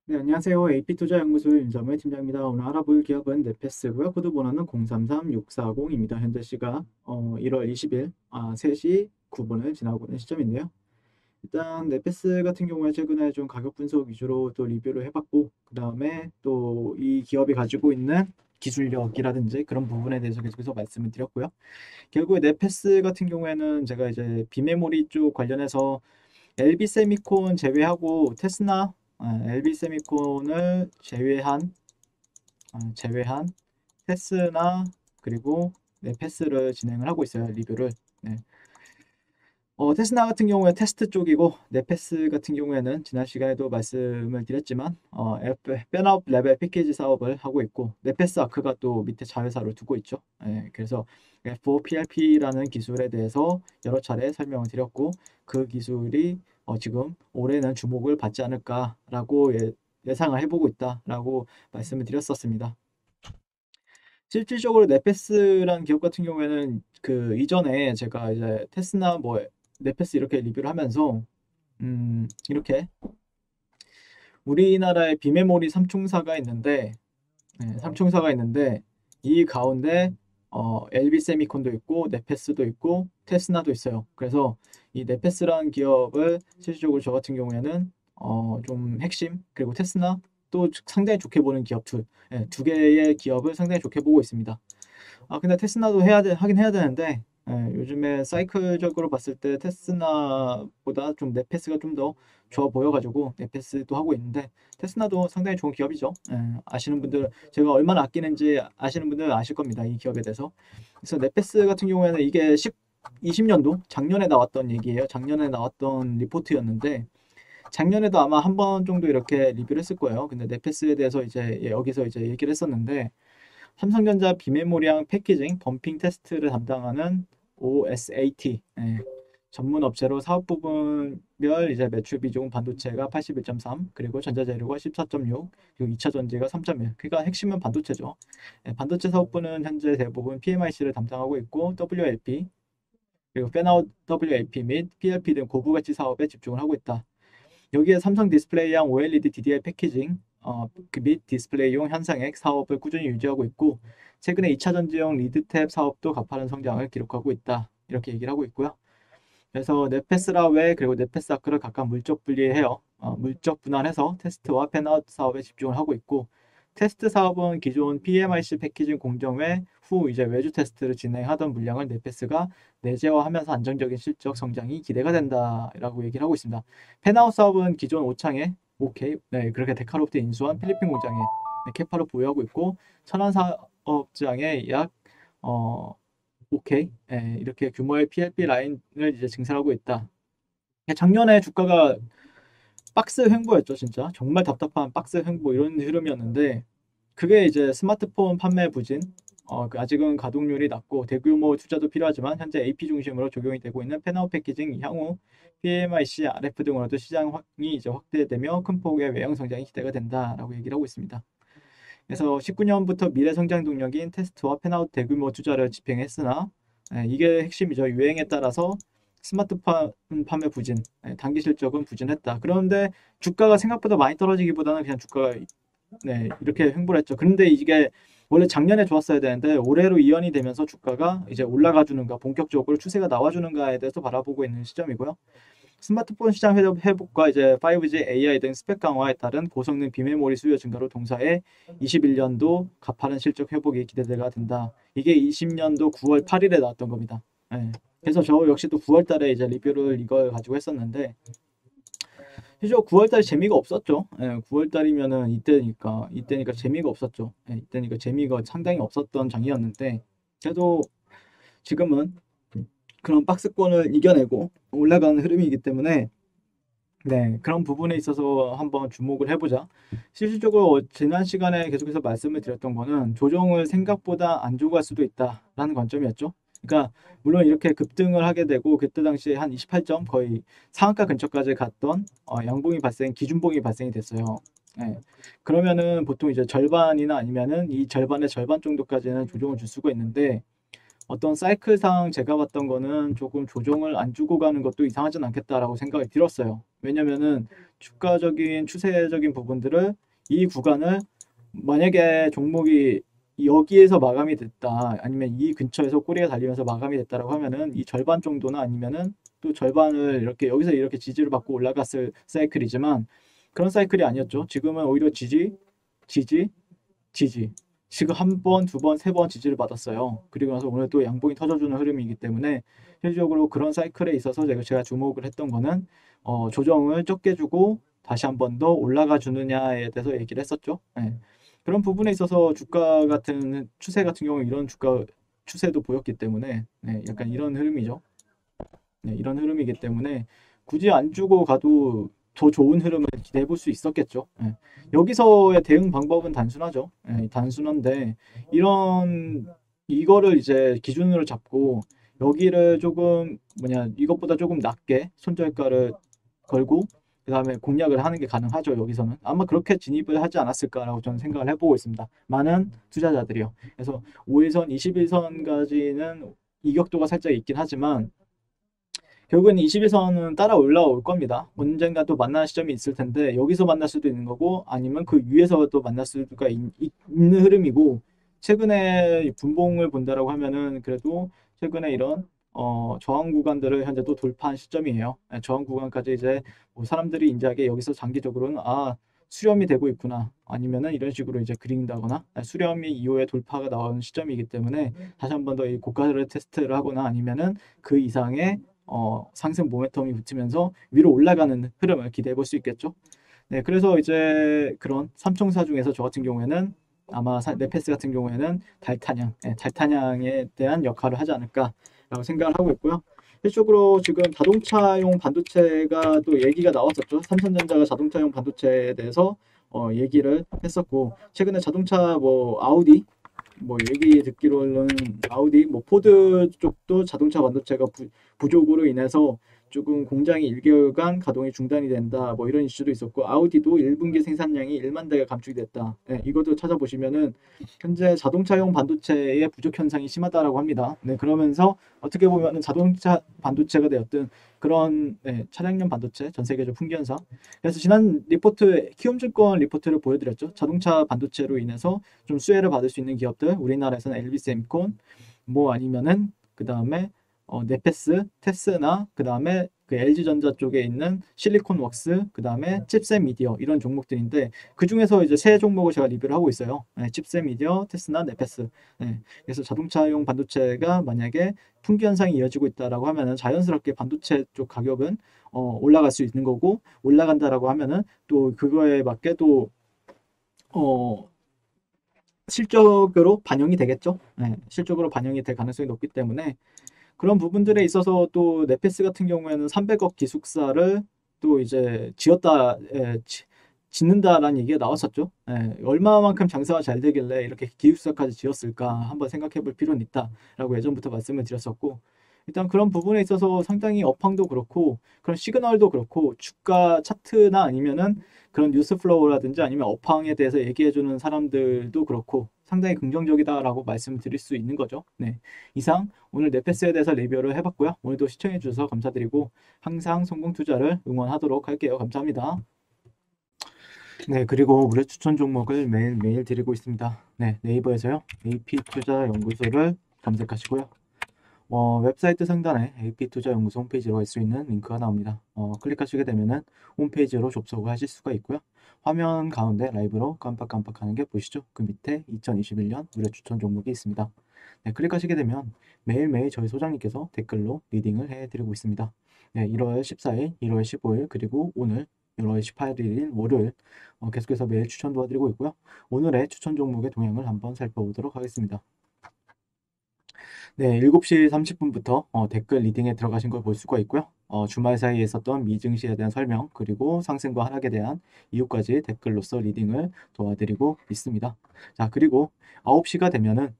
네, 안녕하세요. AP투자연구소 윤정의 팀장입니다. 오늘 알아볼 기업은 넷패스고요. 코드 번호는 033640입니다. 현재 시각 1월 20일 3시 9분을 지나고 있는 시점인데요. 일단 넷패스 같은 경우에 최근에 좀 가격 분석 위주로 또 리뷰를 해봤고, 그 다음에 또 이 기업이 가지고 있는 기술력이라든지 그런 부분에 대해서 계속해서 말씀을 드렸고요. 결국에 넷패스 같은 경우에는 제가 이제 비메모리 쪽 관련해서 LB 세미콘 제외하고 테스나 LB 세미콘을 제외한 테스나 그리고 네, 패스를 진행을 하고 있어요. 리뷰를. 네. 테스나 같은 경우에 테스트 쪽이고 넷패스 같은 경우에는 지난 시간에도 말씀을 드렸지만 팬업 레벨 패키지 사업을 하고 있고 넷패스 아크가 또 밑에 자회사로 두고 있죠. 그래서 F4PRP라는 기술에 대해서 여러 차례 설명을 드렸고 그 기술이 지금 올해는 주목을 받지 않을까라고 예상을 해보고 있다라고 말씀을 드렸었습니다. 실질적으로 넷패스라는 기업 같은 경우에는 그 이전에 제가 이제 테스나 뭐 넷패스 이렇게 리뷰를 하면서 이렇게 우리나라의 비메모리 삼총사가 있는데 삼총사가 있는데 이 가운데 LB 세미콘도 있고 넷패스도 있고 테스나도 있어요. 그래서 이 넷패스라는 기업을 실질적으로 저 같은 경우에는 좀 핵심 그리고 테스나 또 상당히 좋게 보는 기업 두 개의 기업을 상당히 좋게 보고 있습니다. 근데 테스나도 하긴 해야 되는데, 요즘에 사이클적으로 봤을 때 테스나보다 좀 넷패스가 좀 더 좋아 보여가지고 넷패스도 하고 있는데, 테스나도 상당히 좋은 기업이죠. 아시는 분들, 제가 얼마나 아끼는지 아시는 분들은 아실 겁니다. 이 기업에 대해서. 그래서 넷패스 같은 경우에는 이게 20년도 작년에 나왔던 얘기예요. 작년에 나왔던 리포트였는데, 작년에도 아마 한 번 정도 이렇게 리뷰를 했을 거예요. 근데 넷패스에 대해서 이제 여기서 이제 얘기를 했었는데, 삼성전자 비메모리랑 패키징, 범핑 테스트를 담당하는 OSAT 전문 업체로 사업 부분별 이제 매출 비중 반도체가 81.3, 그리고 전자재료가 14.6, 그리고 2차 전지가 3.1. 그러니까 핵심은 반도체죠. 반도체 사업부는 현재 대부분 PMIC를 담당하고 있고 WLP, 그리고 팬아웃 WLP 및 PLP 등 고부가치 사업에 집중을 하고 있다. 여기에 삼성 디스플레이랑 OLED DDI 패키징 및 디스플레이용 현상액 사업을 꾸준히 유지하고 있고 최근에 2차 전지용 리드탭 사업도 가파른 성장을 기록하고 있다. 이렇게 얘기를 하고 있고요. 그래서 넷패스라웨 그리고 넷패스 아크를 각각 물적 분리해요. 물적 분할해서 테스트와 팬아웃 사업에 집중을 하고 있고 테스트 사업은 기존 PMIC 패키징 공정 외후 이제 외주 테스트를 진행하던 물량을 넷패스가 내재화하면서 안정적인 실적 성장이 기대가 된다라고 얘기를 하고 있습니다. 팬아웃 사업은 기존 오창에 OK, 그렇게 데카로프트 인수한 필리핀 공장에 캐파로 보유하고 있고 천안 사업장에 약 OK, 이렇게 규모의 PLP 라인을 이제 증설하고 있다. 작년에 주가가 박스 횡보였죠, 진짜. 정말 답답한 박스 횡보 이런 흐름이었는데 그게 이제 스마트폰 판매 부진, 아직은 가동률이 낮고 대규모 투자도 필요하지만 현재 AP 중심으로 적용이 되고 있는 팬아웃 패키징 향후 PMIC, RF 등으로도 시장이 이제 확대되며 큰 폭의 외형 성장이 기대가 된다라고 얘기를 하고 있습니다. 그래서 19년부터 미래 성장 동력인 테스트와 팬아웃 대규모 투자를 집행했으나 이게 핵심이죠. 유행에 따라서 스마트폰 판매 부진, 단기 실적은 부진했다. 그런데 주가가 생각보다 많이 떨어지기보다는 그냥 주가가 이렇게 횡보를 했죠. 그런데 이게 원래 작년에 좋았어야 되는데 올해로 이연이 되면서 주가가 이제 올라가 주는가 본격적으로 추세가 나와 주는가에 대해서 바라보고 있는 시점이고요. 스마트폰 시장 회복과 이제 5G, AI 등 스펙 강화에 따른 고성능 비메모리 수요 증가로 동사해 21년도 가파른 실적 회복이 기대가 된다. 이게 20년도 9월 8일에 나왔던 겁니다. 그래서 저 역시 또 9월 달에 이제 리뷰를 이걸 가지고 했었는데 실제 9월 달에 재미가 없었죠. 9월 달이면은 이때니까 재미가 없었죠. 이때니까 재미가 상당히 없었던 장이었는데 그래도 지금은 그런 박스권을 이겨내고 올라가는 흐름이기 때문에 그런 부분에 있어서 한번 주목을 해보자. 실질적으로 지난 시간에 계속해서 말씀을 드렸던 거는 조정을 생각보다 안 주고 갈 수도 있다라는 관점이었죠. 그러니까 물론 이렇게 급등을 하게 되고 그때 당시에 한 28점 거의 상한가 근처까지 갔던 기준봉이 발생이 됐어요. 그러면은 보통 이제 절반이나 아니면은 이 절반의 절반 정도까지는 조정을 줄 수가 있는데 어떤 사이클상 제가 봤던 거는 조금 조정을 안 주고 가는 것도 이상하진 않겠다라고 생각이 들었어요. 왜냐면은 주가적인 추세적인 부분들을 이 구간을 만약에 종목이 여기에서 마감이 됐다 아니면 이 근처에서 꼬리가 달리면서 마감이 됐다라고 하면은 이 절반 정도나 아니면은 또 절반을 이렇게 여기서 이렇게 지지를 받고 올라갔을 사이클이지만 그런 사이클이 아니었죠. 지금은 오히려 지지, 지지, 지지. 지금 한 번, 두 번, 세 번 지지를 받았어요. 그리고 나서 오늘 또 양봉이 터져주는 흐름이기 때문에 실질적으로 그런 사이클에 있어서 제가 주목을 했던 거는 조정을 적게 주고 다시 한 번 더 올라가 주느냐에 대해서 얘기를 했었죠. 네. 그런 부분에 있어서 주가 같은 추세 같은 경우 이런 주가 추세도 보였기 때문에 네, 약간 이런 흐름이죠. 네, 이런 흐름이기 때문에 굳이 안 주고 가도 더 좋은 흐름을 기대해 볼 수 있었겠죠. 예. 여기서의 대응 방법은 단순하죠. 예, 단순한데 이거를 이제 기준으로 잡고 여기를 조금 이것보다 조금 낮게 손절가를 걸고 그다음에 공략을 하는 게 가능하죠. 여기서는 아마 그렇게 진입을 하지 않았을까라고 저는 생각을 해보고 있습니다. 많은 투자자들이요. 그래서 5일선, 21선까지는 이격도가 살짝 있긴 하지만 결국엔 21선은 따라 올라올 겁니다. 언젠가 또 만날 시점이 있을 텐데 여기서 만날 수도 있는 거고 아니면 그 위에서 또 만날 수가 있는 흐름이고 최근에 분봉을 본다라고 하면은 그래도 최근에 이런 저항 구간들을 현재 또 돌파한 시점이에요. 네, 저항 구간까지 이제 뭐 사람들이 인지하게 여기서 장기적으로는 수렴이 되고 있구나 아니면은 이런 식으로 이제 그린다거나 수렴이 이후에 돌파가 나오는 시점이기 때문에 다시 한 번 더 이 고가를 테스트를 하거나 아니면은 그 이상의 상승 모멘텀이 붙으면서 위로 올라가는 흐름을 기대해 볼 수 있겠죠. 네, 그래서 이제 그런 삼총사 중에서 저 같은 경우에는 아마 네페스 같은 경우에는 달타냥에 대한 역할을 하지 않을까라고 생각을 하고 있고요. 실적으로 지금 자동차용 반도체가 또 얘기가 나왔었죠. 삼성전자가 자동차용 반도체에 대해서 얘기를 했었고 최근에 자동차 뭐 아우디 뭐 얘기 듣기로는 아우디, 뭐 포드 쪽도 자동차 반도체가 부족으로 인해서 조금 공장이 1개월간 가동이 중단이 된다. 뭐 이런 이슈도 있었고 아우디도 1분기 생산량이 1만 대가 감축이 됐다. 네, 이것도 찾아보시면은 현재 자동차용 반도체의 부족 현상이 심하다라고 합니다. 네, 그러면서 어떻게 보면은 자동차 반도체가 되었든 그런 차량용 반도체 전 세계적 풍기현상. 그래서 지난 리포트 키움증권 리포트를 보여드렸죠. 자동차 반도체로 인해서 좀 수혜를 받을 수 있는 기업들 우리나라에서는 LB세미콘 뭐 아니면은 그 다음에 네페스, 테스나 그 다음에 그 LG전자 쪽에 있는 실리콘웍스 그 다음에 칩셋 미디어 이런 종목들인데 그 중에서 이제 세 종목을 제가 리뷰를 하고 있어요. 네, 칩셋 미디어, 테스나, 네페스. 네, 그래서 자동차용 반도체가 만약에 풍기 현상이 이어지고 있다라고 하면은 자연스럽게 반도체 쪽 가격은 올라갈 수 있는 거고 올라간다라고 하면은 또 그거에 맞게 또 실적으로 반영이 되겠죠. 네, 실적으로 반영이 될 가능성이 높기 때문에 그런 부분들에 있어서 또 네페스 같은 경우에는 300억 기숙사를 또 이제 짓는다라는 얘기가 나왔었죠. 얼마만큼 장사가 잘 되길래 이렇게 기숙사까지 지었을까 한번 생각해 볼 필요는 있다라고 예전부터 말씀을 드렸었고 일단 그런 부분에 있어서 상당히 업황도 그렇고 그런 시그널도 그렇고 주가 차트나 아니면은 그런 뉴스 플로우라든지 아니면 업황에 대해서 얘기해주는 사람들도 그렇고 상당히 긍정적이다라고 말씀드릴 수 있는 거죠. 네, 이상 오늘 네페스에 대해서 리뷰를 해봤고요. 오늘도 시청해주셔서 감사드리고 항상 성공 투자를 응원하도록 할게요. 감사합니다. 네, 그리고 우리 추천 종목을 매일매일 드리고 있습니다. 네, 네이버에서요. AP투자연구소를 검색하시고요. 웹사이트 상단에 AP투자연구소 홈페이지로 갈 수 있는 링크가 나옵니다. 클릭하시게 되면은 홈페이지로 접속을 하실 수가 있고요. 화면 가운데 라이브로 깜빡깜빡하는 게 보이시죠? 그 밑에 2021년 무료 추천 종목이 있습니다. 네, 클릭하시게 되면 매일매일 저희 소장님께서 댓글로 리딩을 해드리고 있습니다. 네, 1월 14일, 1월 15일, 그리고 오늘 1월 18일 월요일 계속해서 매일 추천 도와드리고 있고요. 오늘의 추천 종목의 동향을 한번 살펴보도록 하겠습니다. 네, 7시 30분부터 댓글 리딩에 들어가신 걸 볼 수가 있고요. 주말 사이에 있었던 미증시에 대한 설명 그리고 상승과 하락에 대한 이유까지 댓글로서 리딩을 도와드리고 있습니다. 자, 그리고 9시가 되면은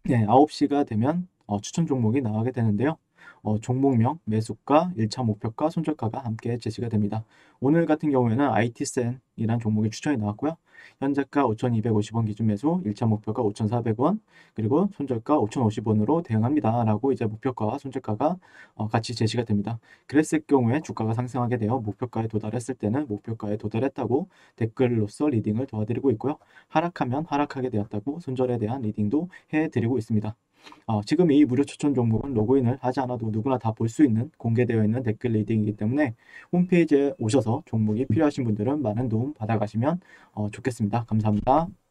9시가 되면 추천 종목이 나가게 되는데요. 종목명, 매수가, 1차 목표가, 손절가가 함께 제시가 됩니다. 오늘 같은 경우에는 IT센이란 종목이 추천이 나왔고요. 현재가 5,250원 기준 매수, 1차 목표가 5,400원, 그리고 손절가 5,050원으로 대응합니다. 라고 이제 목표가와 손절가가 같이 제시가 됩니다. 그랬을 경우에 주가가 상승하게 되어 목표가에 도달했을 때는 목표가에 도달했다고 댓글로서 리딩을 도와드리고 있고요. 하락하면 하락하게 되었다고 손절에 대한 리딩도 해드리고 있습니다. 지금 이 무료 추천 종목은 로그인을 하지 않아도 누구나 다 볼 수 있는 공개되어 있는 댓글 리딩이기 때문에 홈페이지에 오셔서 종목이 필요하신 분들은 많은 도움 받아가시면 좋겠습니다. 감사합니다.